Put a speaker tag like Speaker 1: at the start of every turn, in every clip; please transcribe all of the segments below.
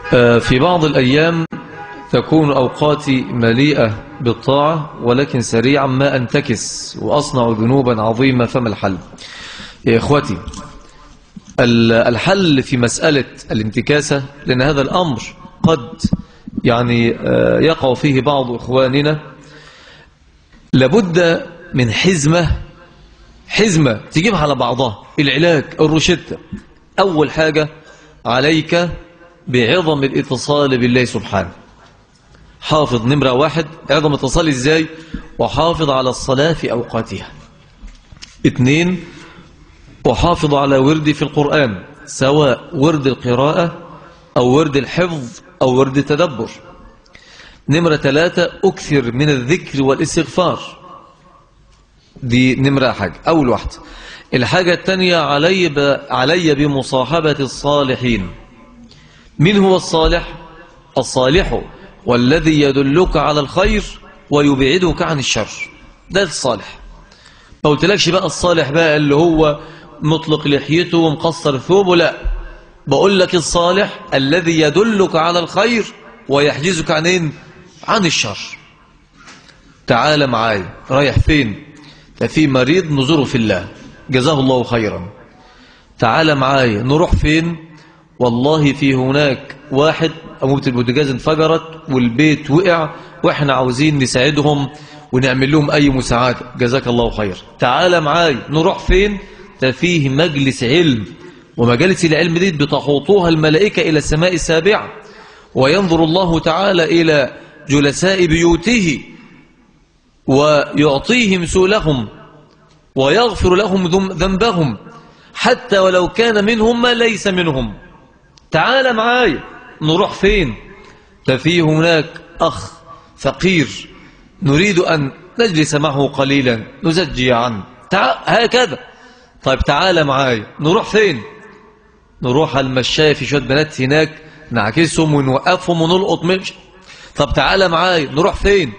Speaker 1: في بعض الأيام تكون أوقاتي مليئة بالطاعة، ولكن سريعا ما أنتكس وأصنع ذنوبا عظيمة. فما الحل يا إخوتي؟ الحل في مسألة الانتكاسة، لأن هذا الأمر قد يقع فيه بعض إخواننا. لابد من حزمة تجيبها على بعضها. العلاج، الروشتة: أول حاجة عليك بعظم الاتصال بالله سبحانه. حافظ نمرة 1 عظم اتصال إزاي؟ وحافظ على الصلاة في أوقاتها. 2 وحافظ على وردي في القرآن، سواء ورد القراءة أو ورد الحفظ أو ورد التدبر. نمرة 3 أكثر من الذكر والاستغفار. دي نمرة حاجة، أول واحدة. الحاجة الثانية علي بمصاحبة الصالحين. من هو الصالح؟ الصالح والذي يدلك على الخير ويبعدك عن الشر، ده الصالح. ما قلتلكش بقى الصالح بقى اللي هو مطلق لحيته ومقصر ثوبه، لا، بقول لك الصالح الذي يدلك على الخير ويحجزك عن الشر. تعال معايا، رايح فين؟ ده في مريض نزوره في الله، جزاه الله خيرا. تعال معايا، نروح فين؟ والله في هناك واحد أنبوبة البوتاجاز انفجرت والبيت وقع، وإحنا عاوزين نساعدهم ونعمل لهم أي مساعدة، جزاك الله خير. تعال معايا، نروح فين؟ ده فيه مجلس علم، ومجالس العلم دي بتحوطوها الملائكة إلى السماء السابعة، وينظر الله تعالى إلى جلساء بيوته ويعطيهم سؤلهم ويغفر لهم ذنبهم حتى ولو كان منهم ما ليس منهم. تعال معايا، نروح فين؟ ففي هناك أخ فقير نريد أن نجلس معه قليلا نزجي عنه، هكذا. طيب تعال معايا، نروح فين؟ نروح على المشاية، في شوية بنات هناك نعكسهم ونوقفهم ونلقط منش. طب تعال معايا، نروح فين؟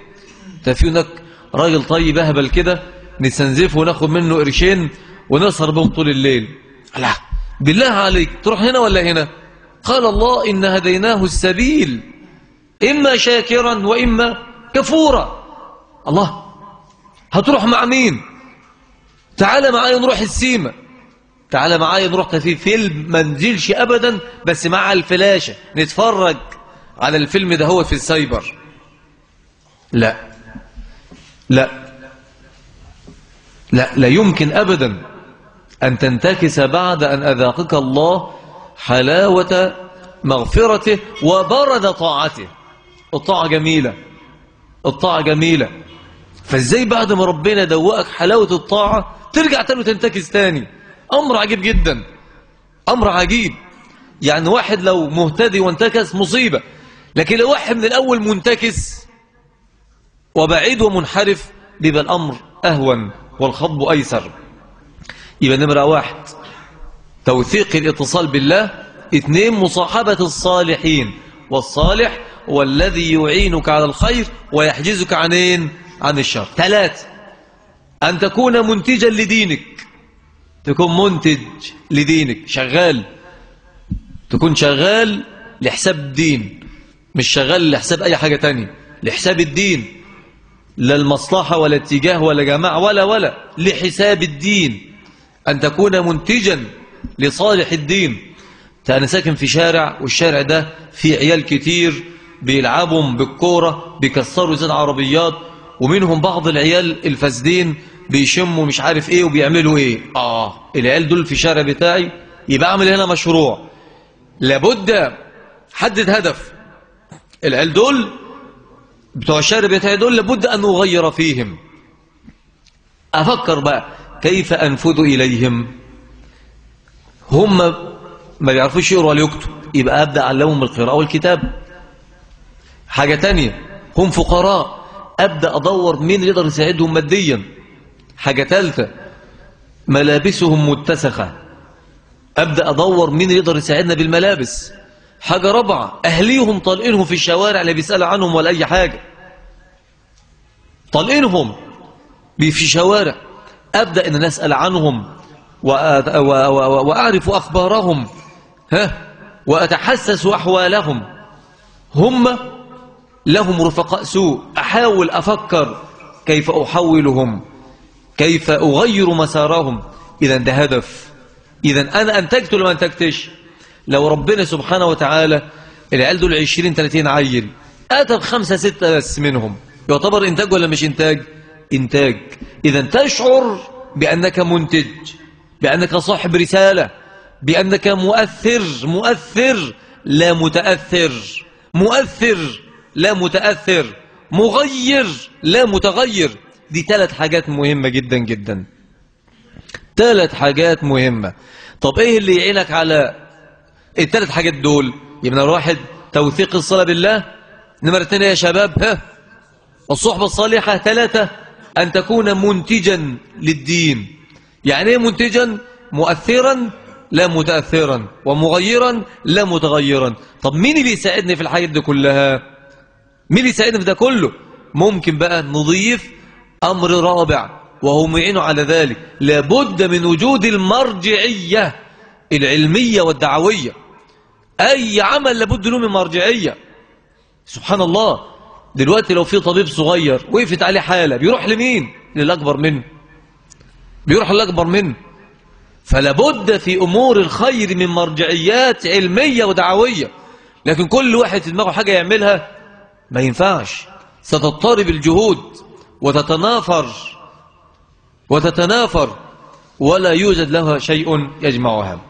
Speaker 1: ففي هناك راجل طيب أهبل كده نستنزفه وناخد منه قرشين ونسهر بهم طول الليل. لا، بالله عليك تروح هنا ولا هنا؟ قال الله: إن هديناه السبيل إما شاكرا وإما كفورا. الله، هتروح مع مين؟ تعال معايا نروح السيما، تعال معايا نروح في فيلم ما نزلش أبدا، بس مع الفلاشة نتفرج على الفيلم ده هو في السايبر. لا لا لا لا يمكن أبدا أن تنتكس بعد أن أذاقك الله حلاوة مغفرته وبرد طاعته. الطاعة جميلة، الطاعة جميلة، فازاي بعد ما ربنا دوقك حلاوة الطاعة ترجع تاني وتنتكس تاني؟ أمر عجيب جدا، أمر عجيب. يعني واحد لو مهتدي وانتكس مصيبة، لكن لو واحد من الأول منتكس وبعيد ومنحرف بيبقى الأمر أهون والخطب أيسر. يبقى نمرة 1 توثيق الاتصال بالله. 2 مصاحبة الصالحين، والصالح هو الذي يعينك على الخير ويحجزك عن الشر. 3 أن تكون منتجا لدينك، تكون منتج لدينك، شغال، تكون شغال لحساب الدين، مش شغال لحساب أي حاجة تانية، لحساب الدين، لا المصلحة ولا اتجاه ولا جماعة ولا لحساب الدين. أن تكون منتجا لصالح الدين. أنا ساكن في شارع، والشارع ده فيه عيال كتير بيلعبوا بالكورة، بيكسروا زي العربيات، ومنهم بعض العيال الفاسدين بيشموا مش عارف ايه وبيعملوا ايه. العيال دول في الشارع بتاعي، يبقى اعمل هنا مشروع. لابد حدد هدف. العيال دول بتوع الشارع بتاعي دول لابد أن أغير فيهم. أفكر بقى كيف أنفذ إليهم. هم ما بيعرفوش يقروا ولا يكتب، يبقى أبدأ أعلمهم القراءة والكتاب. حاجة تانية، هم فقراء، أبدأ أدور مين يقدر يساعدهم ماديا. حاجة ثالثة، ملابسهم متسخة، أبدأ أدور مين يقدر يساعدنا بالملابس. حاجة رابعة، أهليهم طالقينهم في الشوارع، لا بيسأل عنهم ولا أي حاجة، طالقينهم في الشوارع. أبدأ أن نسأل عنهم وأعرف أخبارهم، وأتحسس أحوالهم. هم لهم رفقاء سوء، أحاول أفكر كيف أحولهم، كيف أغير مسارهم. إذا ده هدف. إذا أنا أنتجت ولا ما أنتجتش؟ لو ربنا سبحانه وتعالى العيال دول 20-30 عيل أتى ب5-6 بس منهم، يعتبر إنتاج ولا مش إنتاج؟ إنتاج. إذا تشعر بأنك منتج، بأنك صاحب رسالة، بأنك مؤثر لا متأثر، مؤثر لا متأثر، مغير لا متغير. دي 3 حاجات مهمة جدا جدا، 3 حاجات مهمة. طب ايه اللي يعينك على ال3 حاجات دول؟ يبقى نمرة 1 توثيق الصلاة بالله، نمرة 2 يا شباب الصحبة الصالحة، 3 أن تكون منتجا للدين. يعني ايه منتجا؟ مؤثرا لا متأثرا، ومغيرا لا متغيرا. طب مين اللي يساعدني في الحاجات دي كلها؟ مين اللي يساعدني في ده كله؟ ممكن بقى نضيف أمر رابع وهو معين على ذلك، لابد من وجود المرجعية العلمية والدعوية. أي عمل لابد له من مرجعية. سبحان الله، دلوقتي لو في طبيب صغير وقفت عليه حالة بيروح لمين؟ للأكبر منه، بيروح للأكبر منه. فلابد في أمور الخير من مرجعيات علمية ودعوية. لكن كل واحد في دماغه حاجة يعملها ما ينفعش، ستضطرب الجهود وتتنافر ولا يوجد لها شيء يجمعها.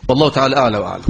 Speaker 1: والله تعالى أعلى وأعلم.